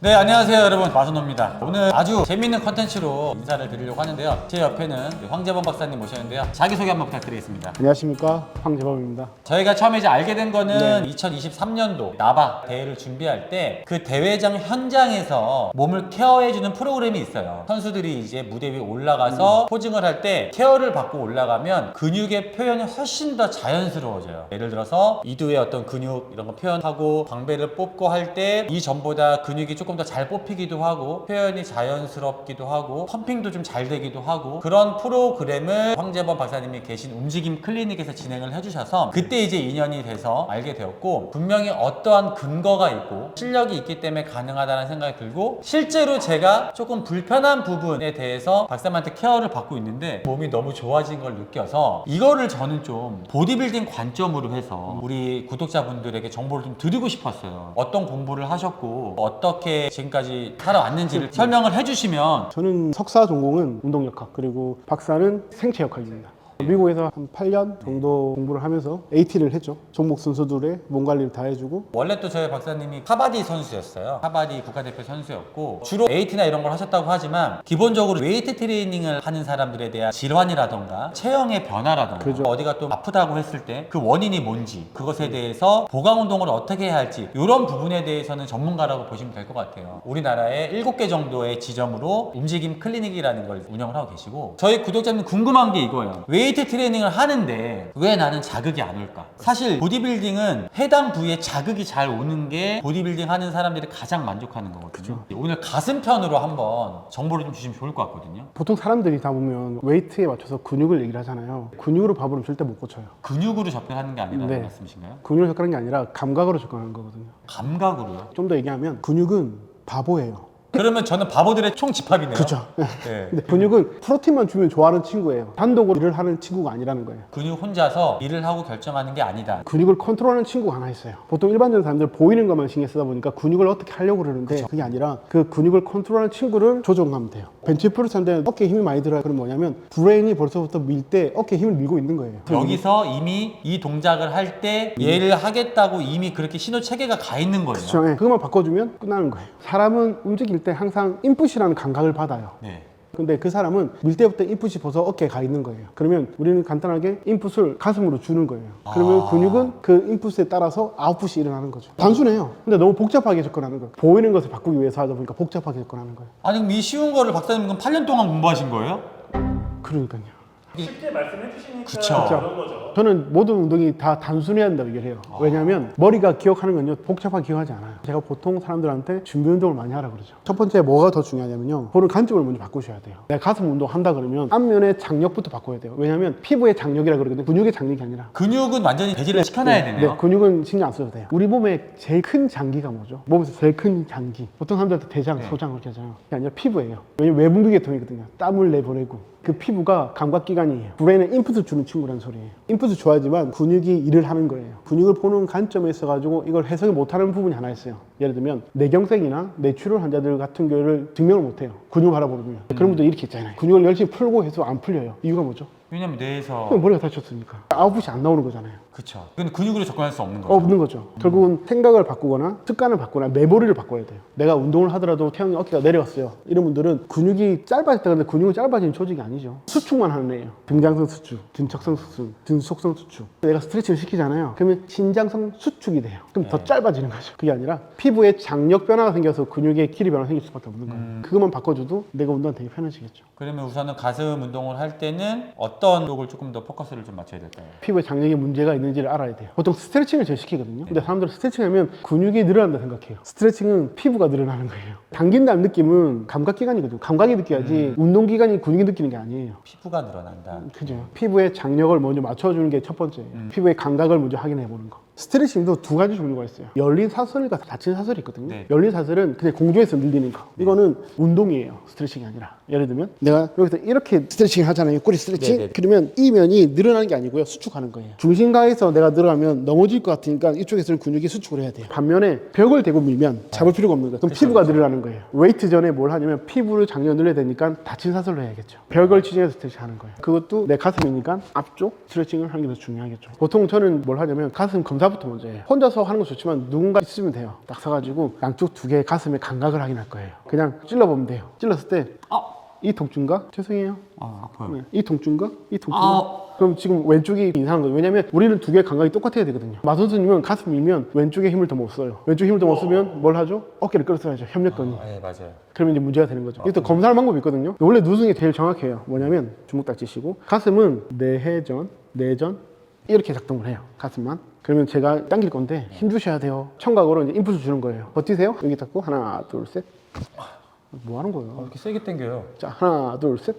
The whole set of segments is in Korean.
네, 안녕하세요 여러분, 마순호입니다. 오늘 아주 재밌는 컨텐츠로 인사를 드리려고 하는데요. 제 옆에는 황재범 박사님 모셨는데요. 자기소개 한번 부탁드리겠습니다. 안녕하십니까, 황재범입니다. 저희가 처음에 이제 알게 된 거는 네. 2023년도 나바 대회를 준비할 때 그 대회장 현장에서 몸을 케어해주는 프로그램이 있어요. 선수들이 이제 무대 위에 올라가서 포징을 할 때 케어를 받고 올라가면 근육의 표현이 훨씬 더 자연스러워져요. 예를 들어서 이두의 어떤 근육 이런 거 표현하고 광배를 뽑고 할 때 이전보다 근육이 조금 더 잘 뽑히기도 하고 표현이 자연스럽기도 하고 펌핑도 좀 잘 되기도 하고 그런 프로그램을 황재범 박사님이 계신 움직임 클리닉에서 진행을 해주셔서 그때 이제 인연이 돼서 알게 되었고, 분명히 어떠한 근거가 있고 실력이 있기 때문에 가능하다는 생각이 들고, 실제로 제가 조금 불편한 부분에 대해서 박사님한테 케어를 받고 있는데 몸이 너무 좋아진 걸 느껴서 이거를 저는 좀 보디빌딩 관점으로 해서 우리 구독자분들에게 정보를 좀 드리고 싶었어요. 어떤 공부를 하셨고 어떻게 지금까지 살아왔는지를 설명을 해주시면. 저는 석사 전공은 운동역학, 그리고 박사는 생체역학입니다. 미국에서 한 8년 정도 공부를 하면서 AT를 했죠. 종목 선수들의 몸 관리를 다 해주고. 원래 또 저희 박사님이 카바디 선수였어요. 카바디 국가대표 선수였고 주로 AT나 이런 걸 하셨다고 하지만 기본적으로 웨이트 트레이닝을 하는 사람들에 대한 질환이라던가 체형의 변화라던가 그죠. 어디가 또 아프다고 했을 때 그 원인이 뭔지, 그것에 대해서 보강 운동을 어떻게 해야 할지, 이런 부분에 대해서는 전문가라고 보시면 될 것 같아요. 우리나라에 7개 정도의 지점으로 움직임 클리닉이라는 걸 운영을 하고 계시고, 저희 구독자님 궁금한 게 이거예요. 웨이트 트레이닝을 하는데 왜 나는 자극이 안 올까? 사실 보디빌딩은 해당 부위에 자극이 잘 오는 게 보디빌딩 하는 사람들이 가장 만족하는 거거든요. 오늘 가슴 편으로 한번 정보를 좀 주시면 좋을 것 같거든요. 보통 사람들이 다 보면 웨이트에 맞춰서 근육을 얘기를 하잖아요. 근육으로 밥으로 절대 못 고쳐요. 근육으로 접근하는 게 아니라는 네. 말씀이신가요? 근육으로 접근하는 게 아니라 감각으로 접근하는 거거든요. 감각으로요? 좀 더 얘기하면 근육은 바보예요. 그러면 저는 바보들의 총집합이네요. 그렇죠. 네. 근데 근육은 프로틴만 주면 좋아하는 친구예요. 단독으로 일을 하는 친구가 아니라는 거예요. 근육 혼자서 일을 하고 결정하는 게 아니다. 근육을 컨트롤하는 친구가 하나 있어요. 보통 일반적인 사람들 보이는 것만 신경 쓰다 보니까 근육을 어떻게 하려고 그러는데 그게 아니라 그 근육을 컨트롤하는 친구를 조정하면 돼요. 벤치프레스 하는데 어깨에 힘이 많이 들어요. 그럼 뭐냐면 브레인이 벌써부터 밀 때 어깨에 힘을 밀고 있는 거예요. 여기서 이미 이 동작을 할 때 얘를 하겠다고 이미 그렇게 신호 체계가 가 있는 거예요. 그렇죠. 네. 그것만 바꿔주면 끝나는 거예요. 사람은 움직일 때 항상 인풋이라는 감각을 받아요. 네. 근데 그 사람은 밀 때부터 인풋이 벌써 어깨에 가 있는 거예요. 그러면 우리는 간단하게 인풋을 가슴으로 주는 거예요. 그러면 근육은 그 인풋에 따라서 아웃풋이 일어나는 거죠. 단순해요. 근데 너무 복잡하게 접근하는 거예요. 보이는 것을 바꾸기 위해서 하다 보니까 복잡하게 접근하는 거예요. 아니 그럼 이 쉬운 거를 박사님은 8년 동안 공부하신 거예요? 그러니까요. 쉽게 말씀해 주시니까 그쵸. 그런 거죠. 저는 모든 운동이 다 단순해야 한다고 얘기를 해요. 왜냐하면 머리가 기억하는 건요, 복잡하게 기억하지 않아요. 제가 보통 사람들한테 준비 운동을 많이 하라 그러죠. 첫 번째 뭐가 더 중요하냐면요, 보는 관점을 먼저 바꾸셔야 돼요. 내가 가슴 운동 한다 그러면 앞면의 장력부터 바꿔야 돼요. 왜냐하면 피부의 장력이라 그러거든요. 근육의 장력이 아니라. 근육은 완전히 배제를 시켜놔야 되네요. 네, 근육은 신경 안 써도 돼요. 우리 몸의 제일 큰 장기가 뭐죠? 몸에서 제일 큰 장기. 보통 사람들한테 대장, 소장 그렇게 하잖아요. 그게 아니라 피부예요. 왜냐면 외분비 계통이거든요. 땀을 내보내고. 그 피부가 감각기관이에요. 브레인에 인풋을 주는 친구라는 소리예요. 인풋을 줘야지만 근육이 일을 하는 거예요. 근육을 보는 관점에 있어가지고 이걸 해석을 못하는 부분이 하나 있어요. 예를 들면 뇌경색이나 뇌출혈 환자들 같은 경우를 증명을 못해요. 근육을 바라보면. 그런 분들 이렇게 있잖아요. 근육을 열심히 풀고 해서 안 풀려요. 이유가 뭐죠? 왜냐면 뇌에서 머리가 다쳤으니까. 아웃풋이 안 나오는 거잖아요. 그쵸. 그건 근육으로 접근할 수 없는 거죠. 없는 거죠. 결국은 생각을 바꾸거나 습관을 바꾸거나 메모리를 바꿔야 돼요. 내가 운동을 하더라도 태형이 어깨가 내려왔어요. 이런 분들은 근육이 짧아졌다 그러는데 근육은 짧아진 조직이 아니죠. 수축만 하는 애예요. 등장성 수축, 등척성 수축, 등속성 수축. 내가 스트레칭을 시키잖아요. 그러면 신장성 수축이 돼요. 그럼 더 짧아지는 거죠. 그게 아니라 피부에 장력 변화가 생겨서 근육에 길이 변화가 생길 수밖에 없는 거예요. 그것만 바꿔줘도 내가 운동하면 되게 편해지겠죠. 그러면 우선은 가슴 운동을 할 때는 어떤 쪽을 조금 더 포커스를 좀 맞춰야 될까요? 피부에 장력에 문제가 있는지를 알아야 돼요. 보통 스트레칭을 제일 시키거든요. 근데 사람들은 스트레칭하면 근육이 늘어난다 생각해요. 스트레칭은 피부가 늘어나는 거예요. 당긴다는 느낌은 감각기관이거든요. 감각이 느껴야지 운동기관이 근육이 느끼는 게 아니에요. 피부가 늘어난다. 그죠. 피부의 장력을 먼저 맞춰주는 게 첫 번째예요. 피부의 감각을 먼저 확인해 보는 거. 스트레칭도 두 가지 종류가 있어요. 열린 사슬과 닫힌 사슬이 있거든요. 네. 열린 사슬은 그냥 공중에서 늘리는 거. 이거는 운동이에요. 스트레칭이 아니라. 예를 들면 내가 여기서 이렇게 스트레칭 하잖아요. 꼬리 스트레칭. 네네. 그러면 이 면이 늘어나는 게 아니고요. 수축하는 거예요. 중심가에서 내가 늘어나면 넘어질 것 같으니까 이쪽에서는 근육이 수축을 해야 돼요. 반면에 벽을 대고 밀면 잡을 필요가 없는 거예요. 그럼 피부가 늘어나는 거예요. 웨이트 전에 뭘 하냐면 피부를 장력 늘려야 되니까 닫힌 사슬로 해야겠죠. 벽을 지정해서 스트레칭 하는 거예요. 그것도 내 가슴이니까 앞쪽 스트레칭을 하는 게 더 중요하겠죠. 보통 저는 뭘 하냐면 가슴 검사 동작부터 먼저 해요. 혼자서 하는 건 좋지만 누군가 있으면 돼요. 딱 서가지고 양쪽 두 개의 가슴에 감각을 확인할 거예요. 그냥 찔러보면 돼요. 찔렀을 때 이 통증각? 죄송해요. 아파요. 네. 이 통증각? 이 통증각? 그럼 지금 왼쪽이 이상한 거예요. 왜냐면 우리는 두 개의 감각이 똑같아야 되거든요. 마선수님은 가슴 밀면 왼쪽에 힘을 더 못 써요. 왼쪽 힘을 더 못 쓰면 뭘 하죠? 어깨를 끌어써야죠. 협력근이. 네, 맞아요. 그러면 이제 문제가 되는 거죠. 이것도 검사할 방법이 있거든요. 원래 누승이 제일 정확해요. 뭐냐면 주먹 딱 쥐시고 가슴은 내회전, 내전 이렇게 작동을 해요. 가슴만. 그러면 제가 당길 건데 힘 주셔야 돼요. 청각으로 이제 인풋을 주는 거예요. 버티세요. 여기 잡고 하나, 둘, 셋. 뭐 하는 거예요? 이렇게 세게 당겨요. 자, 하나, 둘, 셋.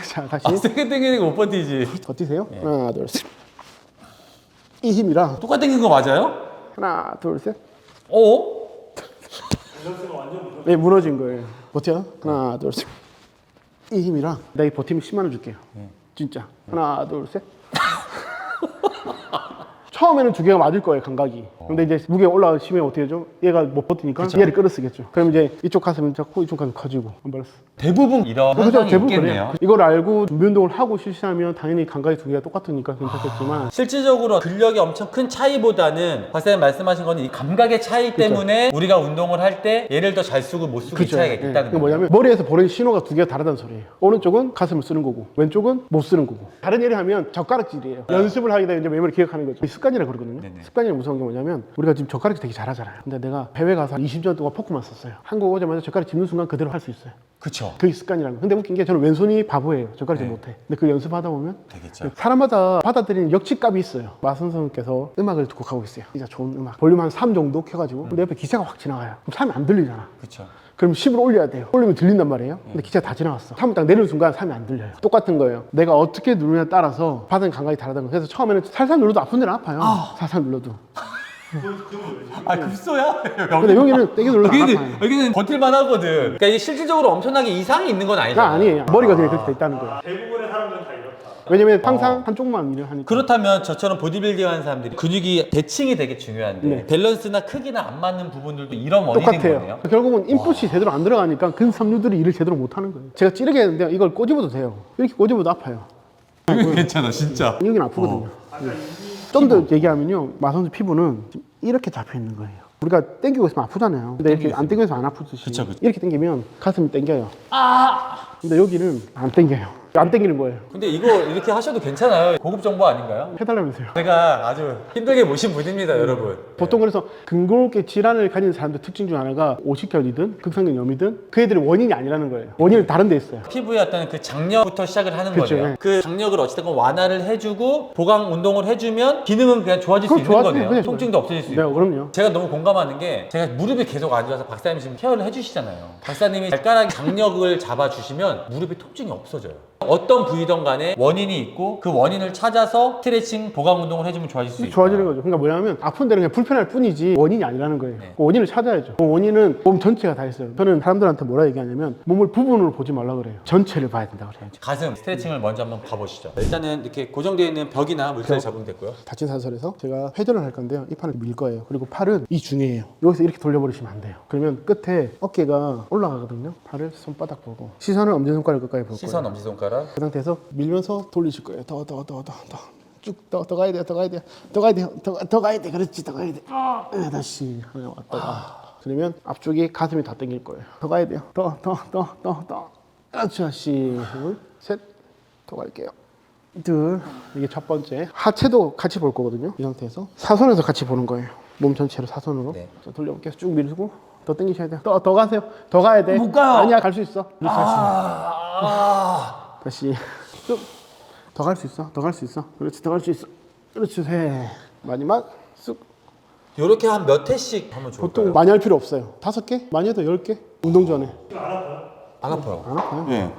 자, 다시. 세게 당기는 거 못 버티지. 버티세요. 하나, 둘, 셋. 이 힘이랑 똑같이 당긴 거 맞아요? 하나, 둘, 셋. 어? 네, 무너진 거예요. 버텨. 하나, 둘, 셋. 이 힘이랑 내가 버티면 10만 원 줄게요. 진짜. 하나, 둘, 셋. 처음에는 두 개가 맞을 거예요, 감각이. 근데 이제 무게가 올라가시면 어떻게 되죠? 얘가 못 버티니까 얘를 끌어쓰겠죠. 그럼 이제 이쪽 가슴은 작고 이쪽 가슴 커지고. 안 발랐어. 대부분 이런 그렇죠. 현상이 대부분 있겠네요. 그래요. 이걸 알고 준비 운동을 하고 실시하면 당연히 감각이 두 개가 똑같으니까 괜찮겠지만 실질적으로 근력이 엄청 큰 차이보다는 박사님 말씀하신 거는 이 감각의 차이 때문에 우리가 운동을 할 때 얘를 더 잘 쓰고 못 쓰고 이 차이가 있다는 그게 거예요. 뭐냐면 머리에서 보내는 신호가 두 개가 다르다는 소리예요. 오른쪽은 가슴을 쓰는 거고 왼쪽은 못 쓰는 거고. 다른 예를 하면 젓가락질이에요. 연습을 하게 되면 이제 메모리 기억하는 거죠. 이 습관이라 그러거든요. 네네. 습관이 무서운 게 뭐냐면 우리가 지금 젓가락질 되게 잘하잖아요. 근데 내가 해외 가서 한 20년 동안 포크만 썼어요. 한국 오자마자 젓가락 짚는 순간 그대로 할 수 있어요. 그쵸. 그게 습관이라는 거. 근데 웃긴 게 저는 왼손이 바보예요. 젓가락질 네. 못해. 근데 그 연습하다 보면 되겠죠. 사람마다 받아들이는 역치값이 있어요. 마선생님께서 음악을 듣고 가고 있어요. 진짜 좋은 음악. 볼륨 한 3 정도 켜가지고 내 옆에 기차가 확 지나가요. 그럼 3이 안 들리잖아. 그쵸. 그럼 10을 올려야 돼요. 올리면 들린단 말이에요. 근데 기차가 다 지나갔어. 3을 딱 내리는 순간 3이 안 들려요. 똑같은 거예요. 내가 어떻게 누르냐에 따라서 받은 감각이 다르다는 거예요. 그래서 처음에는 살살 눌러도 아픈 데는 아파요. 살살 눌러도. 아 급소야? 근데 여기는 떼기 눌러도 안 아파요. 여기는 버틸만 하거든. 그러니까 이게 실질적으로 엄청나게 이상이 있는 건 그건 아니잖아. 아니에요. 머리가 그냥 그렇게 돼 있다는 거예요. 대부분의 사람들은 다 이렇다. 왜냐면 항상 한쪽만 일을 하니까. 그렇다면 저처럼 보디빌딩 하는 사람들이 근육이 대칭이 되게 중요한데 네. 밸런스나 크기나 안 맞는 부분들도 이런 원인인 거네요. 똑같아요. 결국은 인풋이 제대로 안 들어가니까 근섬유들이 일을 제대로 못 하는 거예요. 제가 찌르게 했는데 이걸 꼬집어도 돼요. 이렇게 꼬집어도 아파요. 이거 괜찮아 진짜. 여기는 아프거든요. 좀 더 얘기하면요. 마선수 피부는 지금 이렇게 잡혀 있는 거예요. 우리가 당기고 있으면 아프잖아요. 근데 이렇게 안 당겨서 안 아프듯이 그쵸, 그쵸. 이렇게 당기면 가슴이 당겨요. 근데 여기는 안 당겨요. 안 당기는 거예요. 근데 이거 이렇게 하셔도 괜찮아요. 고급 정보 아닌가요? 해달라면서요. 제가 아주 힘들게 모신 분입니다, 여러분. 보통 그래서 근골게 질환을 가진 사람들 특징 중 하나가 오십견이든 극성견염이든 그 애들이 원인이 아니라는 거예요. 원인은 다른 데 있어요. 피부의 어떤 그 장력부터 시작을 하는 그쵸, 거네요. 네. 그 장력을 어찌됐건 완화를 해주고 보강 운동을 해주면 기능은 그냥 좋아질 수 그럼 있는 좋아지죠. 거네요. 그냥 통증도 없어질 수 네, 있고. 그럼요. 제가 너무 공감하는 게 제가 무릎이 계속 안 좋아서 박사님이 지금 케어를 해주시잖아요. 박사님이 발가락 장력을 잡아주시면 무릎이 통증이 없어져요. 어떤 부위든 간에 원인이 있고 그 원인을 찾아서 스트레칭, 보강 운동을 해주면 좋아질 수 있다. 좋아지는 거죠. 그러니까 뭐냐면 아픈 데는 그냥 불편할 뿐이지 원인이 아니라는 거예요. 네. 그 원인을 찾아야죠. 그 원인은 몸 전체가 다 있어요. 저는 사람들한테 뭐라 얘기하냐면 몸을 부분으로 보지 말라 그래요. 전체를 봐야 된다고 그래요. 가슴 스트레칭을 먼저 한번 봐보시죠. 일단은 이렇게 고정되어 있는 벽이나 물살에 적응됐고요. 다친 사설에서 제가 회전을 할 건데요. 이 판을 밀 거예요. 그리고 팔은 이 중에요. 여기서 이렇게 돌려버리시면 안 돼요. 그러면 끝에 어깨가 올라가거든요. 팔을 손바닥 보고 시선을 엄지손가락 끝까지 볼 시선 거예요. 엄지손가락. 그 상태에서 밀면서 돌리실 거예요. 쭉 더 가야 돼요. 더 가야 돼요. 더 가야 돼요. 더 가야 돼. 그렇지. 더 가야 돼. 다시 하나 왔다가. 그러면 앞쪽이 가슴이 다 당길 거예요. 더 가야 돼요. 더. 그렇지. 다시 셋. 더 갈게요. 둘. 이게 첫 번째. 하체도 같이 볼 거거든요. 이 상태에서 사선에서 같이 보는 거예요. 몸 전체로 사선으로. 네. 자, 돌려볼게요. 쭉 밀고 더 당기셔야 돼요. 더 가세요. 더 가야 돼. 못 가요. 아니야, 갈 수 있어. 아. 다시 쭉. 더 갈 수 있어. 더 갈 수 있어. 그렇지. 더 갈 수 있어. 그렇지. 세. 마지막 쑥. 이렇게 한 몇 회씩 하면 좋을까요? 보통 많이 할 필요 없어요. 5개? 많이 해도 10개? 운동 전에. 안 아파요. 안 아파요? 네.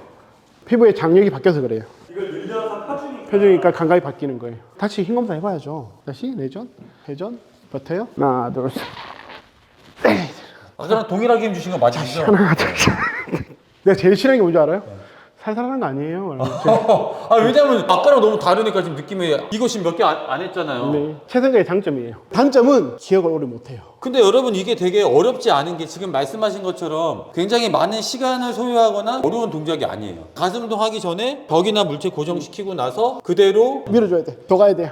피부의 장력이 바뀌어서 그래요. 이걸 늘려서 펴주니까 표정이니까 감각이 바뀌는 거예요. 다시 힘 검사 해봐야죠. 다시 내전, 회전, 버텨요. 하나, 둘, 셋. 아까랑 동일하게 힘 주신 거 맞으시죠? 하나, 둘, 셋. 내가 제일 싫어하는 게 뭔지 알아요? 살살하는 거 아니에요. 아 왜냐면 아까랑 너무 다르니까 지금 느낌이 이거 지금 몇 개 안 했잖아요. 네. 최선의 장점이에요. 단점은 기억을 오래 못해요. 근데 여러분 이게 되게 어렵지 않은 게 지금 말씀하신 것처럼 굉장히 많은 시간을 소요하거나 어려운 동작이 아니에요. 가슴 운동 하기 전에 벽이나 물체 고정시키고 나서 그대로 밀어줘야 돼. 더 가야 돼요.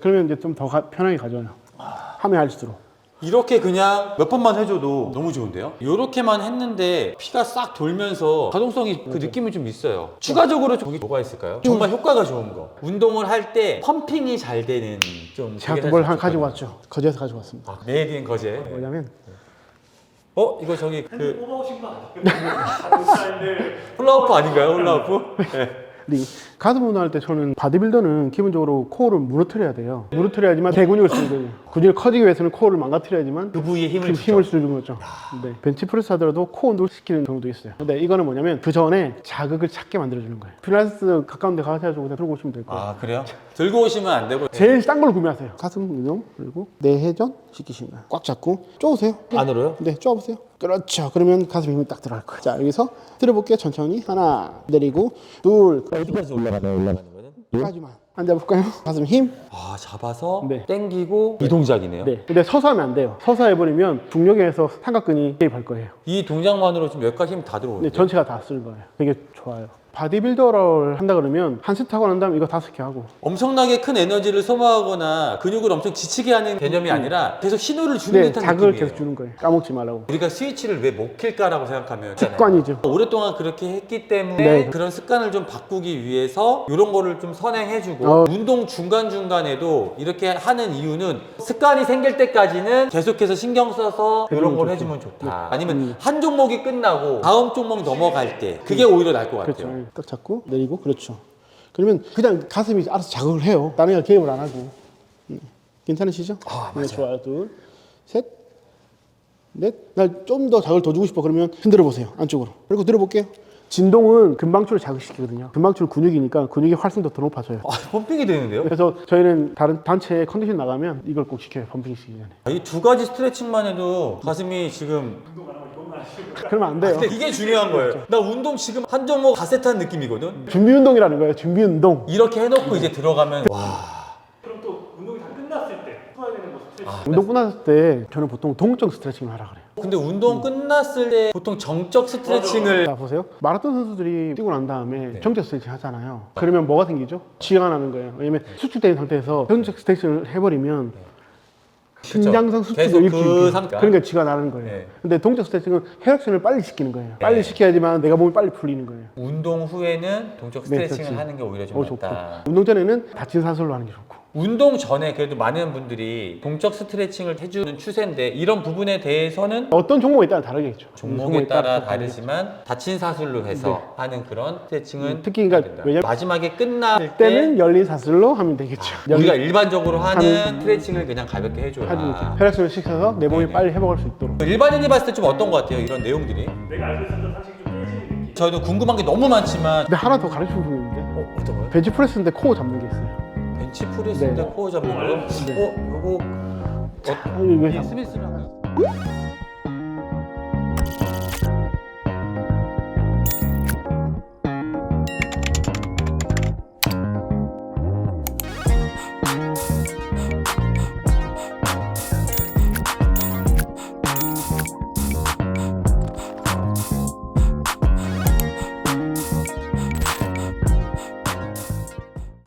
그러면 이제 좀 더 편하게 가져와요. 하면 할수록. 이렇게 그냥 몇 번만 해줘도 너무 좋은데요? 이렇게만 했는데 피가 싹 돌면서 가동성이 그 느낌이 좀 있어요. 추가적으로 저기 뭐가 있을까요? 정말 효과가 좋은 거. 운동을 할 때 펌핑이 잘 되는 좀. 제가 그게 또 뭘 사실 가지고 좋거든요. 왔죠. 거제에서 가지고 왔습니다. 아, 메이드인 거제. 뭐냐면 이거 저기 그 뽑아오신 거 아니에요? 가족사인데 홀라우프 아닌가요? 홀라우프? 네. 근데 이 가슴 운동할 때 저는 바디빌더는 기본적으로 코어를 무너뜨려야 돼요. 무너뜨려야지만 대근육을 쓰는 거예요. 근육을 커지기 위해서는 코어를 망가뜨려야지만 그 부위에 힘을 주죠. 힘을 주는 거죠. 네. 벤치프레스 하더라도 코어 운동을 시키는 경우도 있어요. 근데 이거는 뭐냐면 그 전에 자극을 찾게 만들어주는 거예요. 필라테스 가까운 데 가셔가지고 그냥 들고 오시면 될 거예요. 아 그래요? 들고 오시면 안 되고 제일 싼 걸 구매하세요. 가슴 운동 그리고 내회전 시키시는 거예요. 꽉 잡고 쪼으세요. 안으로요? 네, 쪼아보세요. 그렇죠. 그러면 가슴 힘이 딱 들어갈 거예요. 자, 여기서 들어볼게요. 천천히. 하나, 내리고, 둘, 어디까지 올라가는 거는? 여기까지만. 앉아볼까요? 가슴 힘. 아 잡아서 네. 당기고 이 동작이네요. 네. 근데 서서 하면 안 돼요. 서서 해버리면 중력에서 삼각근이 개입할 거예요. 이 동작만으로 지금 여기까지 힘 다 들어오는데. 근데 전체가 다 쓸 거예요. 되게 좋아요. 바디빌더를 한다 그러면 한 세트 하고 난 다음에 이거 5개 하고. 엄청나게 큰 에너지를 소모하거나 근육을 엄청 지치게 하는 개념이 아니라 계속 신호를 주는 네, 듯한 자극을 느낌이에요. 계속 주는 거예요. 까먹지 말라고. 우리가 스위치를 왜 못 킬까라고 생각하면 습관이죠. 오랫동안 그렇게 했기 때문에 네. 그런 습관을 좀 바꾸기 위해서 이런 거를 좀 선행해주고 어. 운동 중간중간에도 이렇게 하는 이유는 습관이 생길 때까지는 계속해서 신경 써서 이런 걸 좋죠. 해주면 좋다. 아니면 한 종목이 끝나고 다음 종목 넘어갈 때 그게 오히려 나을 것 같아요. 그렇죠. 딱 잡고 내리고 그렇죠. 그러면 그냥 가슴이 알아서 자극을 해요. 다른 애가 개입을 안 하고. 괜찮으시죠? 아, 네, 맞아요. 좋아요. 둘, 셋, 넷. 나 좀 더 자극을 더 주고 싶어. 그러면 흔들어 보세요. 안쪽으로. 그리고 들어볼게요. 진동은 근방추를 자극시키거든요. 근방추는 근육이니까 근육의 활성도 더 높아져요. 아, 펌핑이 되는데요? 그래서 저희는 다른 단체 컨디션 나가면 이걸 꼭 시켜요. 펌핑 시키기 전에. 이 두 가지 스트레칭만 해도 가슴이 지금 그러면 안 돼요. 근데 이게 중요한 거예요. 나 운동 지금 한 종목 다 세트한 느낌이거든. 준비 운동이라는 거예요. 준비 운동. 이렇게 해놓고 이제 들어가면 와. 그럼 또 운동이 다 끝났을 때 풀어야 되는 뭐 스트레칭 운동 끝났을 때 저는 보통 동적 스트레칭을 하라 그래요. 근데 운동 끝났을 때 보통 정적 스트레칭을 자 보세요. 마라톤 선수들이 뛰고 난 다음에 네. 정적 스트레칭 하잖아요. 그러면 뭐가 생기죠? 쥐가 나는 거예요. 왜냐면 수축된 상태에서 정적 스트레칭을 해버리면 신장성 수축을 계속 일으키는 그 거예요. 상태. 그러니까 쥐가 나는 거예요. 네. 근데 동적 스트레칭은 혈액순환을 빨리 시키는 거예요. 빨리 시켜야지만 내가 몸이 빨리 풀리는 거예요. 운동 후에는 동적 네, 스트레칭을 그렇지. 하는 게 오히려 좀 좋고. 낫다. 운동 전에는 다친 사슬로 하는 게 좋고. 운동 전에 그래도 많은 분들이 동적 스트레칭을 해주는 추세인데 이런 부분에 대해서는 어떤 종목에 따라 다르겠죠. 종목에 따라 좀 다르지만 다친 사슬로 해서 하는 그런 스트레칭은 특히 그러니까 해야 된다. 왜냐면 마지막에 끝날 때 때는 열린 사슬로 하면 되겠죠. 우리가 일반적으로 하는 하는- 스트레칭을 그냥 가볍게 해줘라. 혈액순환을 시켜서 내 몸이 네네. 빨리 회복할 수 있도록. 일반인이 봤을 때 좀 어떤 것 같아요? 이런 내용들이? 내가 알고 있었던 상식이 좀 깨지는 느낌 저희도 궁금한 게 너무 많지만 근데 하나 더 가르쳐 주는 게 있는데 어떤 거요? 벤치프레스인데 코어 잡는 게 있어요. 벤치 프레스인데 네. 코어 잡는 거요? 네. 요거 아, 이거 이 스미스를 할까요?